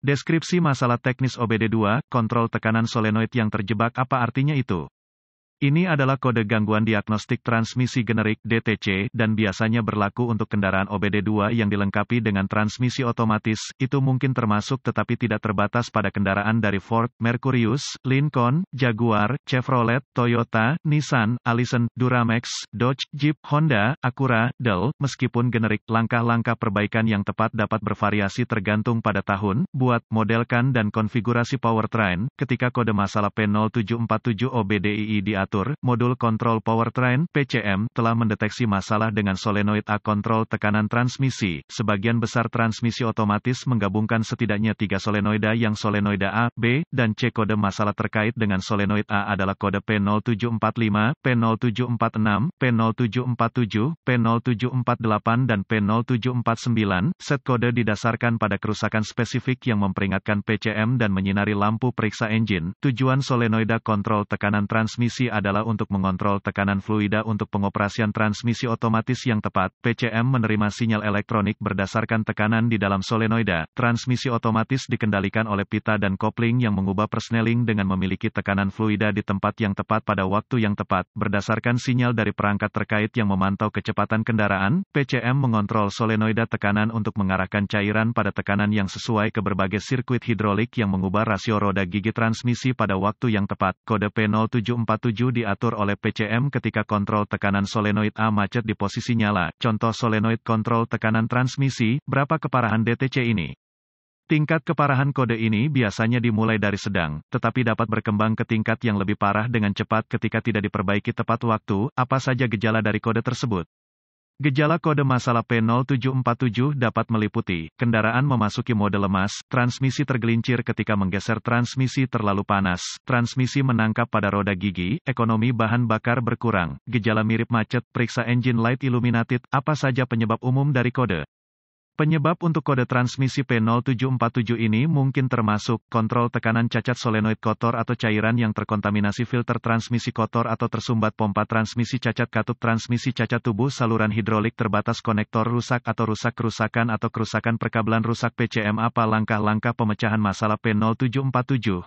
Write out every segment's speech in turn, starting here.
Deskripsi masalah teknis OBD2, kontrol tekanan solenoid yang terjebak. Apa artinya itu? Ini adalah kode gangguan diagnostik transmisi generik (DTC) dan biasanya berlaku untuk kendaraan OBD2 yang dilengkapi dengan transmisi otomatis. Itu mungkin termasuk tetapi tidak terbatas pada kendaraan dari Ford, Mercurius, Lincoln, Jaguar, Chevrolet, Toyota, Nissan, Allison, Duramax, Dodge, Jeep, Honda, Acura, Dell. Meskipun generik, langkah-langkah perbaikan yang tepat dapat bervariasi tergantung pada tahun, buat, modelkan dan konfigurasi powertrain. Ketika kode masalah P0747 OBDII diatur, modul kontrol powertrain (PCM) telah mendeteksi masalah dengan solenoid A kontrol tekanan transmisi. Sebagian besar transmisi otomatis menggabungkan setidaknya 3 solenoida yang solenoida A, B, dan C. Kode masalah terkait dengan solenoid A adalah kode P0745, P0746, P0747, P0748 dan P0749. Set kode didasarkan pada kerusakan spesifik yang memperingatkan PCM dan menyinari lampu periksa engine. Tujuan solenoida kontrol tekanan transmisi adalah untuk mengontrol tekanan fluida untuk pengoperasian transmisi otomatis yang tepat. PCM menerima sinyal elektronik berdasarkan tekanan di dalam solenoida. Transmisi otomatis dikendalikan oleh pita dan kopling yang mengubah persneling dengan memiliki tekanan fluida di tempat yang tepat pada waktu yang tepat. Berdasarkan sinyal dari perangkat terkait yang memantau kecepatan kendaraan, PCM mengontrol solenoida tekanan untuk mengarahkan cairan pada tekanan yang sesuai ke berbagai sirkuit hidrolik yang mengubah rasio roda gigi transmisi pada waktu yang tepat. Kode P0747 diatur oleh PCM ketika kontrol tekanan solenoid A macet di posisi nyala. Contoh solenoid kontrol tekanan transmisi. Berapa keparahan DTC ini? Tingkat keparahan kode ini biasanya dimulai dari sedang, tetapi dapat berkembang ke tingkat yang lebih parah dengan cepat ketika tidak diperbaiki tepat waktu. Apa saja gejala dari kode tersebut? Gejala kode masalah P0747 dapat meliputi, kendaraan memasuki mode lemas, transmisi tergelincir ketika menggeser transmisi terlalu panas, transmisi menangkap pada roda gigi, ekonomi bahan bakar berkurang, gejala mirip macet, periksa engine light illuminated. Apa saja penyebab umum dari kode? Penyebab untuk kode transmisi P0747 ini mungkin termasuk, kontrol tekanan cacat solenoid kotor atau cairan yang terkontaminasi filter transmisi kotor atau tersumbat pompa transmisi cacat katup transmisi cacat tubuh saluran hidrolik terbatas konektor rusak atau rusak kerusakan atau kerusakan perkabelan rusak PCM. Apa langkah-langkah pemecahan masalah P0747?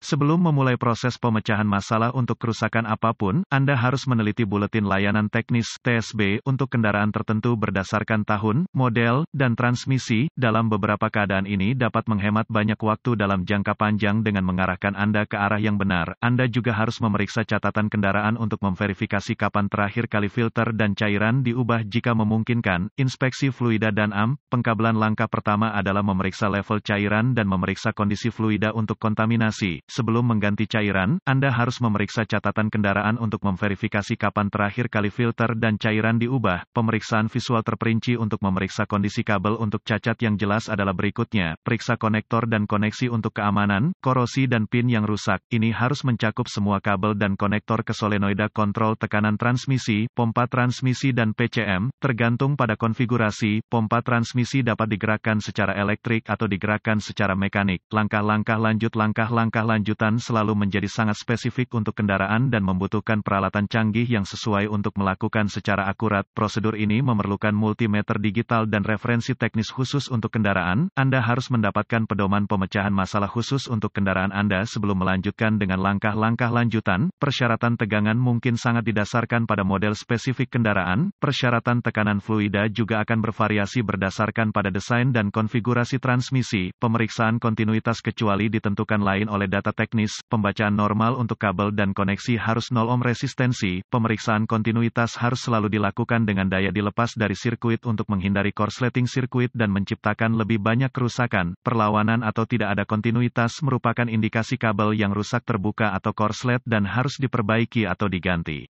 Sebelum memulai proses pemecahan masalah untuk kerusakan apapun, Anda harus meneliti buletin layanan teknis (TSB) untuk kendaraan tertentu berdasarkan tahun, model, dan transmisi. Dalam beberapa keadaan ini dapat menghemat banyak waktu dalam jangka panjang dengan mengarahkan Anda ke arah yang benar. Anda juga harus memeriksa catatan kendaraan untuk memverifikasi kapan terakhir kali filter dan cairan diubah jika memungkinkan. Inspeksi fluida dan AM. Pengkabelan langkah pertama adalah memeriksa level cairan dan memeriksa kondisi fluida untuk kontaminasi. Sebelum mengganti cairan, Anda harus memeriksa catatan kendaraan untuk memverifikasi kapan terakhir kali filter dan cairan diubah. Pemeriksaan visual terperinci untuk memeriksa kondisi kabel untuk cacat yang jelas adalah berikutnya. Periksa konektor dan koneksi untuk keamanan, korosi dan pin yang rusak. Ini harus mencakup semua kabel dan konektor ke solenoida kontrol tekanan transmisi, pompa transmisi dan PCM. Tergantung pada konfigurasi, pompa transmisi dapat digerakkan secara elektrik atau digerakkan secara mekanik. Langkah-langkah lanjutan selalu menjadi sangat spesifik untuk kendaraan dan membutuhkan peralatan canggih yang sesuai untuk melakukan secara akurat. Prosedur ini memerlukan multimeter digital dan referensi teknis khusus untuk kendaraan. Anda harus mendapatkan pedoman pemecahan masalah khusus untuk kendaraan Anda sebelum melanjutkan dengan langkah-langkah lanjutan. Persyaratan tegangan mungkin sangat didasarkan pada model spesifik kendaraan. Persyaratan tekanan fluida juga akan bervariasi berdasarkan pada desain dan konfigurasi transmisi. Pemeriksaan kontinuitas kecuali ditentukan lain oleh data teknis, pembacaan normal untuk kabel dan koneksi harus 0 ohm resistensi. Pemeriksaan kontinuitas harus selalu dilakukan dengan daya dilepas dari sirkuit untuk menghindari korsleting sirkuit dan menciptakan lebih banyak kerusakan. Perlawanan atau tidak ada kontinuitas merupakan indikasi kabel yang rusak terbuka atau korslet dan harus diperbaiki atau diganti.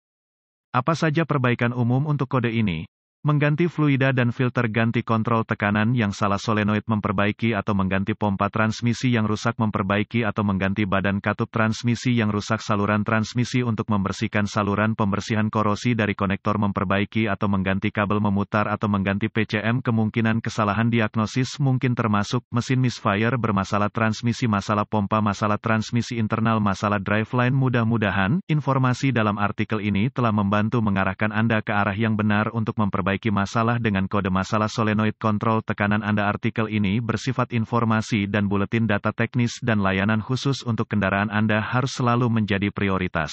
Apa saja perbaikan umum untuk kode ini? Mengganti fluida dan filter, ganti kontrol tekanan yang salah solenoid, memperbaiki atau mengganti pompa transmisi yang rusak, memperbaiki atau mengganti badan katup transmisi yang rusak, saluran transmisi untuk membersihkan saluran, pembersihan korosi dari konektor, memperbaiki atau mengganti kabel, memutar atau mengganti PCM. Kemungkinan kesalahan diagnosis mungkin termasuk mesin misfire bermasalah, transmisi masalah pompa, masalah transmisi internal, masalah driveline. Mudah-mudahan informasi dalam artikel ini telah membantu mengarahkan Anda ke arah yang benar untuk memperbaiki memperbaiki masalah dengan kode masalah solenoid kontrol tekanan Anda. Artikel ini bersifat informasi dan buletin data teknis dan layanan khusus untuk kendaraan Anda harus selalu menjadi prioritas.